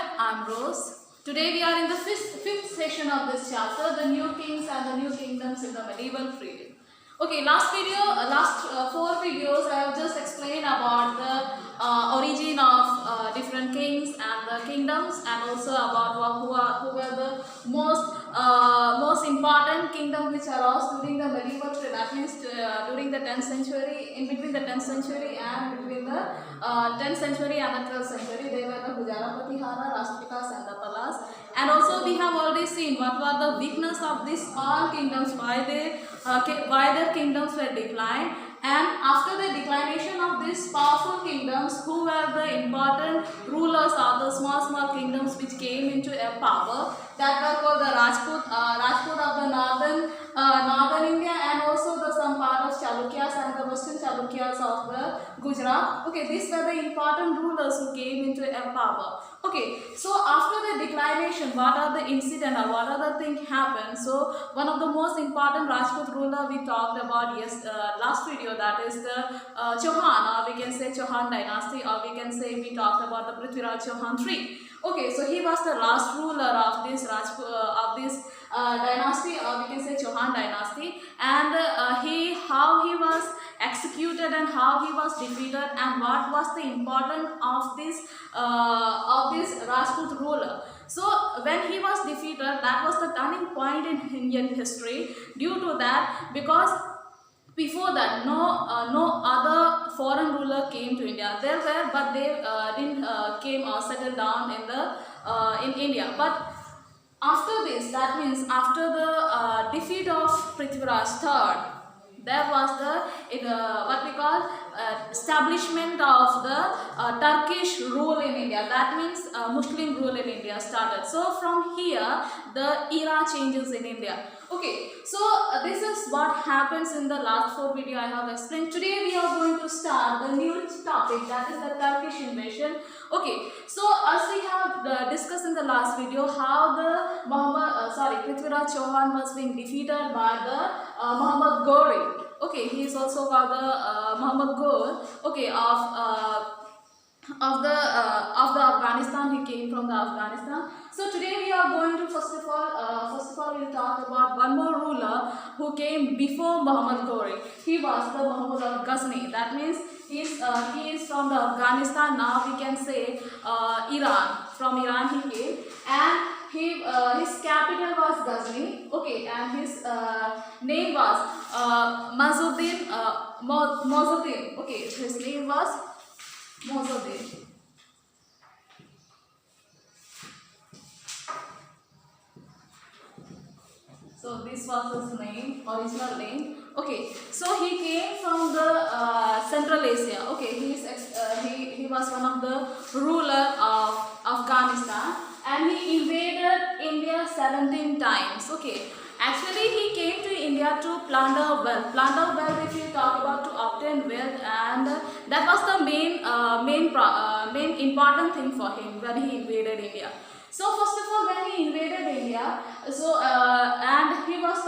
I'm Rose. Today we are in the fifth session of this chapter, the new kings and the new kingdoms in the medieval period. Okay, last four videos I have just explained about the origin of different kings and the kingdoms, and also about who were the most important kingdoms which arose during the medieval period. That means during the 10th century, in between the 10th century and between the 10th century and the 12th century, they were the Gujaratihara, Rashtrakutas and the Palas. And also we have already seen what were the weakness of these all kingdoms, why their kingdoms were declined, and after the declination of these powerful kingdoms, who were the important rulers of the small kingdoms which came into power, that were called the Rajput of the northern India, and also the some part of Chalukyas and the western Chalukyas of the Gujarat. Okay, these were the important rulers who came into power. Okay, so after the declination, what are the incident or what are the things happened? So one of the most important Rajput ruler we talked about last video, that is the Chauhan, or we can say Chauhan dynasty, or we can say we talked about the Prithviraj Chauhan III. Okay, so he was the last ruler of this dynasty, or we can say Chauhan dynasty, and how he was executed and how he was defeated, and what was the importance of this Rajput ruler. So when he was defeated, that was the turning point in Indian history. Due to that, because before that, no other foreign ruler came to India. There were, but they didn't came or settled down in India. But after this, that means after the defeat of Prithviraj III, there was the what we call establishment of the Turkish rule in India. That means Muslim rule in India started. So from here, the era changes in India. Okay, so this is what happens in the last four video I have explained. Today we are going to start the new topic, that is the Turkish invasion. Okay, so as we have discussed in the last video, how the Prithviraj Chauhan was being defeated by the Muhammad Ghori. Okay, he is also called the Muhammad Ghor. Okay, of the Afghanistan. He came from the Afghanistan. So today we are going to first of all we'll talk about one more ruler who came before Muhammad Ghori. He was the Muhammad of Ghazni. That means he is from the Afghanistan. Now we can say Iran. From Iran he came, and his capital was Ghazni. Okay, and his name was Mazuddin. Okay, his name was Mazuddin. So this was his name, original name. Okay, so he came from the Central Asia. Okay, he was one of the ruler of Afghanistan, and he invaded India 17 times. Okay, actually he came to India to plunder wealth. Plunder wealth, if you talk about to obtain wealth, and that was the main important thing for him when he invaded India. So first of all, when he invaded India, and he was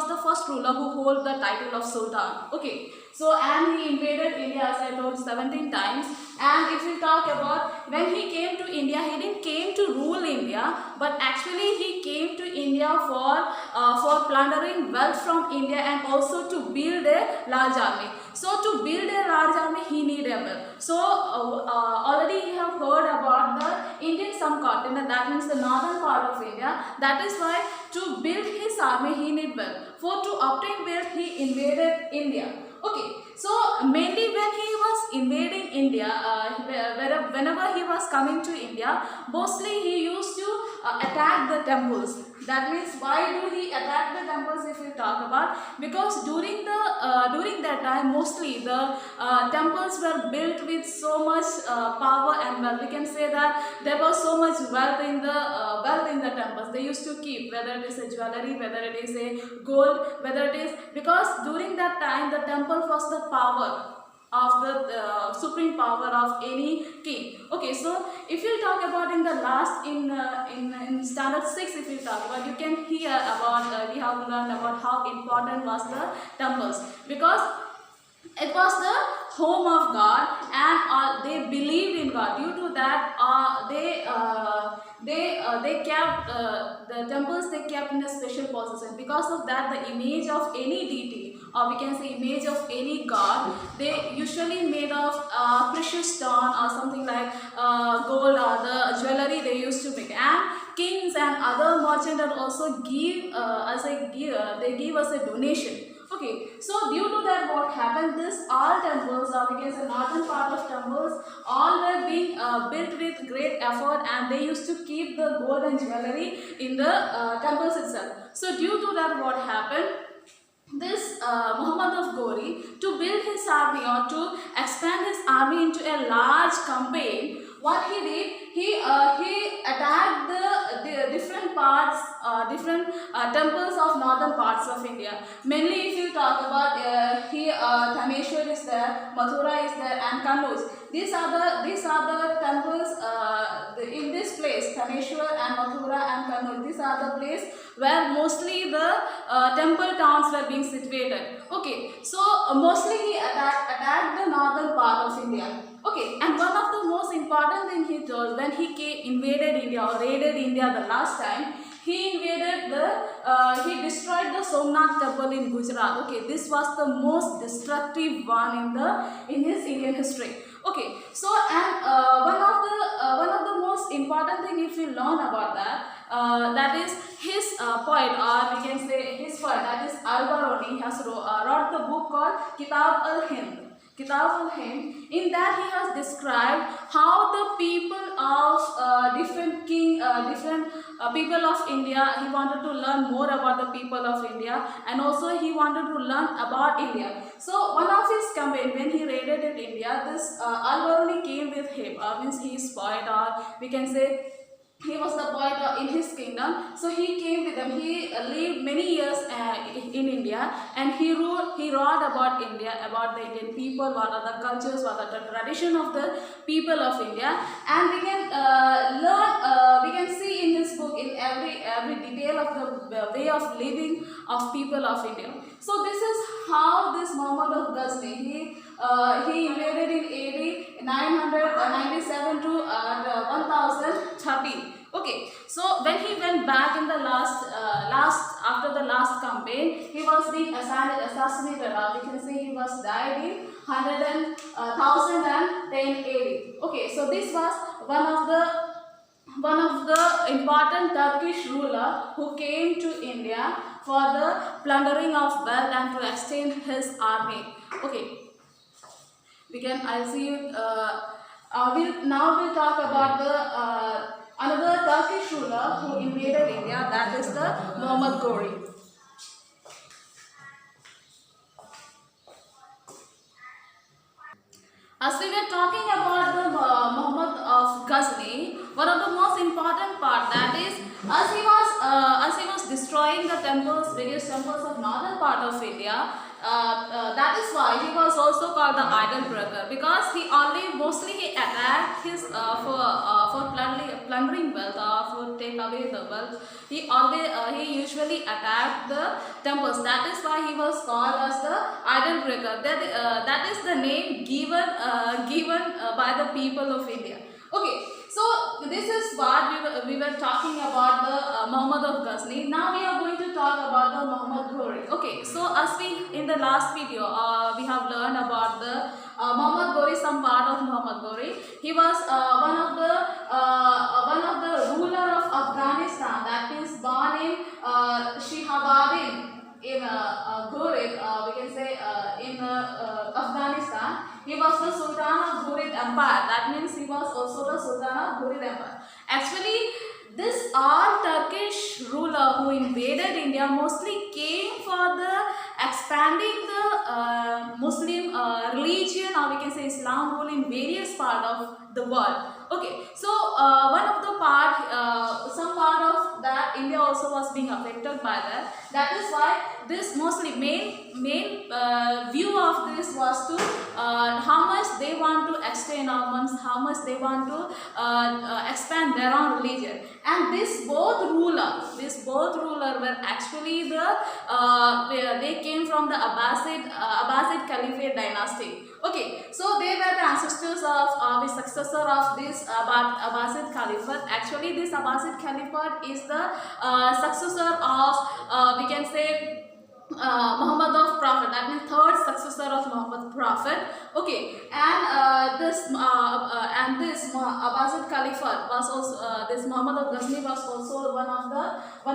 the first ruler who hold the title of Sultan. Okay, so and he invaded India, as I told, 17 times. And if we talk about when he came to India, he didn't came to rule India, but actually he came to India for plundering wealth from India, and also to build a large army. So to build a large army, he needed a wealth. So already you have heard about the Indian subcontinent, that means the northern part of India. That is why to build his army, he needed wealth. For to obtain wealth, he invaded India. Okay, so mainly when he was invading India, whenever he was coming to India, mostly he used to attack the temples. That means, why do he attack the temples if we talk about? Because during that time, mostly the temples were built with so much power and wealth. We can say that there was so much wealth in the temples. They used to keep, whether it is a jewelry, whether it is a gold, whether it is, because during that time the temple was the power of the supreme power of any king. Okay, so if you talk about in the last in standard 6, if you talk about, you can hear about we have learned about how important was the temples, because it was the home of God, and they believed in God. Due to that, they kept the temples. They kept in a special position. Because of that, the image of any deity, or we can say image of any god, they usually made of precious stone or something like gold or the jewelry they used to make. And kings and other merchants also give they give us a donation. Okay, so due to that, what happened? This all temples, or we can say northern part of temples, all were being built with great effort, and they used to keep the gold and jewelry in the temples itself. So due to that, what happened? This Muhammad of Ghori, to build his army or to expand his army into a large campaign, what he did, he attacked the different parts, different temples of northern parts of India. Mainly, if you talk about Dhameshwar is there, Mathura is there, and Kannauj. These are the temples in this place, Dhameshwar and Mathura and Kannauj. These are the place where mostly the temple towns were being situated. Okay, so mostly he attacked the northern part of India. Okay, and one of the most important thing he told when he invaded India or raided India the last time, he destroyed the Somnath temple in Gujarat. Okay, this was the most destructive one in his Indian history. Okay, so and one of the most important thing if you learn about that is his poet, or we can say his poet, that is Al-Biruni, has wrote the book called Kitab al-Hind. In that he has described how the people of different people of India, he wanted to learn more about the people of India, and also he wanted to learn about India. So one of his campaign, when he raided in India, this Al-Biruni came with him, means he is poet, or we can say he was the poet in his kingdom. So he came with them. He lived many years in India, and he wrote about India, about the Indian people, what are the cultures, what are the tradition of the people of India, and we can we can see in his book in every detail of the way of living of people of India. So this is how this Muhammad of Ghazni, he invaded in AD 997 to 1030. Okay, so when he went back in the after the last campaign, he was being assassinated. We can say he was died in 1010 AD. Okay, so this was one of the important Turkish ruler who came to India for the plundering of wealth and to extend his army. Okay, I'll see you. We'll talk about the another Turkish ruler who invaded India. That is the Muhammad Ghori. As we were talking about the Muhammad of Ghazni, one of the most important part, that is as he was destroying the temples, various temples of northern part of India. That is why he was also called the idol breaker, because he attacked his for plundering wealth, or for take away the wealth. He usually attacked the temples. That is why he was called as the idol breaker. That is the name given by the people of India. Okay, so this is what we were talking about the Muhammad of Ghazni. Now we are going to talk about the Muhammad Ghori. Okay, so as we in the last video we have learned about the Muhammad Ghori, some part of Muhammad Ghori. He was one of the ruler of Afghanistan, that is born in Shihabadin in Ghurid, we can say in Afghanistan. He was the Sultan of Ghurid Empire. That means he was also the Sultan of Ghurid Empire. Actually, this all Turkish ruler who invaded India mostly came for the expanding the Muslim religion, or we can say Islam rule in various parts of the world. Okay, so one of the some part of that India also was being affected by that. That is why this mostly main view of this was to how much they want to extend extend or how much they want to expand their own religion. And this both ruler were actually they came from the Abbasid Caliphate dynasty. Okay, so they were the ancestors of the successor of this Abbasid Caliphate. Actually, this Abbasid Caliphate is the successor of we can say Muhammad of Prophet, that means third successor of Muhammad Prophet. Okay, and this Abbasid Caliphate was also this Muhammad of Ghazni was also one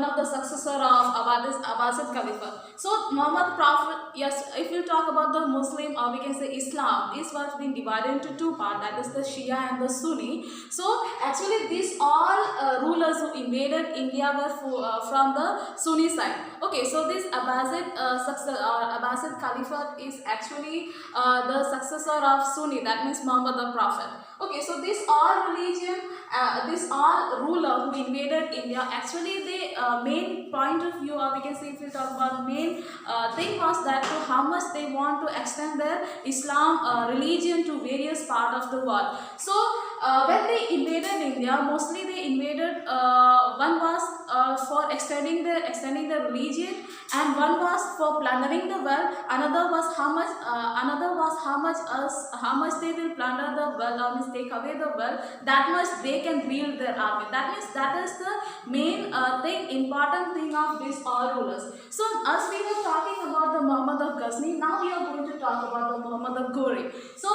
of the successor of Abbasid Caliphate. So Muhammad Prophet, yes, if we talk about the Muslim or we can say Islam, this was being divided into two parts, that is the Shia and the Sunni. So actually these all rulers who invaded India were from the Sunni side. Okay, so this Abbasid Caliphate is actually the successor of Sunni, that means Muhammad the Prophet. Okay, so this all ruler who invaded India, actually the main point of view, or we can say if we talk about main thing was that to how much they want to extend their Islam religion to various parts of the world. So when they invaded India, mostly they invaded, one was for extending the religion, and one was for plundering the wealth. Another was how much they will plunder the wealth, or means take away the wealth, that much they can build their army. That means that is the main important thing of these all rulers. So as we were talking about the Muhammad of Ghazni, now we are going to talk about the Muhammad of Ghori. So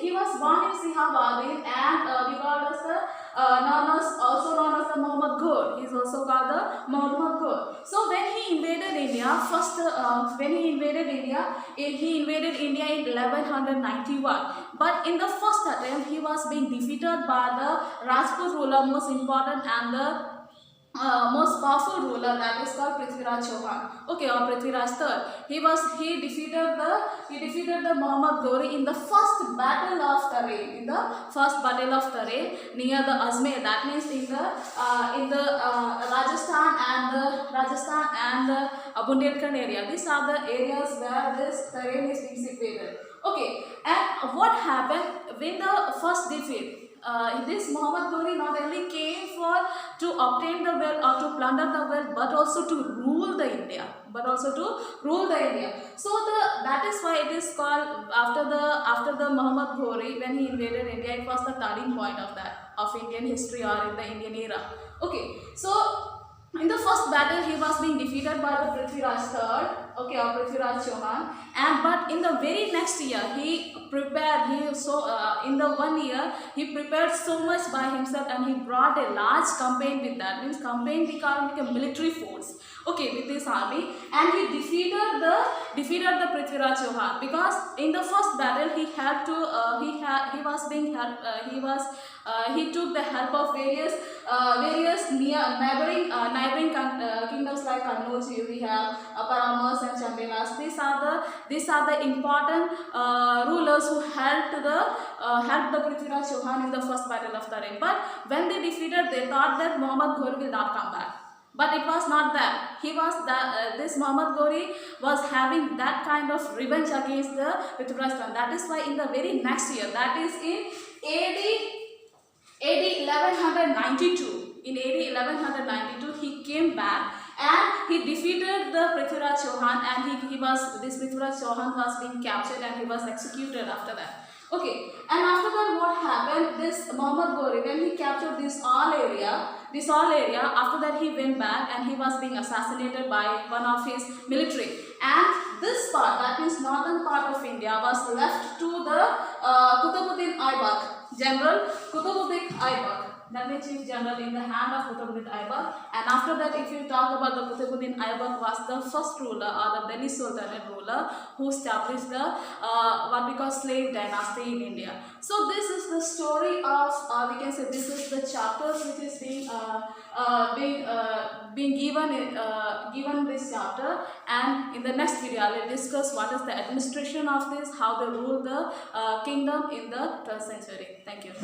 he was born in Sihabadin, and we call as the also known as the Muhammad Ghor. He is also called the Muhammad Ghor. So when he invaded India, he invaded India in 1191. But in the first attempt, he was being defeated by the Rajput ruler, most important and the most powerful ruler, that is called Prithviraj Chauhan. Okay, or Prithviraj III. He defeated the Muhammad Ghori in the first battle of Taray. Near the Ajmer. That means in the Rajasthan and the Bundelkhand area. These are the areas where this terrain is being situated. Okay, and what happened when the first defeat? This Muhammad Ghori not only came to obtain the wealth or to plunder the wealth, but also to rule the India. So that is why it is called after the Muhammad Ghori. When he invaded India, it was the turning point of Indian history or in the Indian era. Okay, so in the first battle, he was being defeated by the Prithviraj III, okay, or Prithviraj Chauhan. But in the very next year, in the 1 year, he prepared so much by himself, and he brought a large campaign with that. Means campaign we call like a military force. Okay, with this army, and he defeated the Prithviraj Chauhan, because in the first battle he had to he took the help of various neighboring kingdoms like Kannauj. We have Paramas and Chandelas. These are the important rulers who helped the Prithviraj Chauhan in the first battle of Taray. But when they defeated, they thought that Muhammad Ghori will not come back. But it was not that. This Muhammad Ghori was having that kind of revenge against the Prithviraj Chauhan. That is why in the very next year, that is in AD 1192. In AD 1192, he came back and he defeated the Prithviraj Chauhan, and this Prithviraj Chauhan was being captured and he was executed after that. Okay, and after that what happened, this Muhammad Ghori, when he captured this all area, after that he went back and he was being assassinated by one of his military. And this part, that means northern part of India, was left to the Qutbuddin Aibak, General Qutbuddin Aibak. That means chief general in the hand of Qutbuddin Aibak. And after that, if you talk about the Qutbuddin Aibak, was the first ruler or the Delhi Sultanate ruler who established the what we call slave dynasty in India. So this is the story of we can say this is the chapters which is being given this chapter. And in the next video, I will discuss what is the administration of this, how they rule the kingdom in the 12th century. Thank you.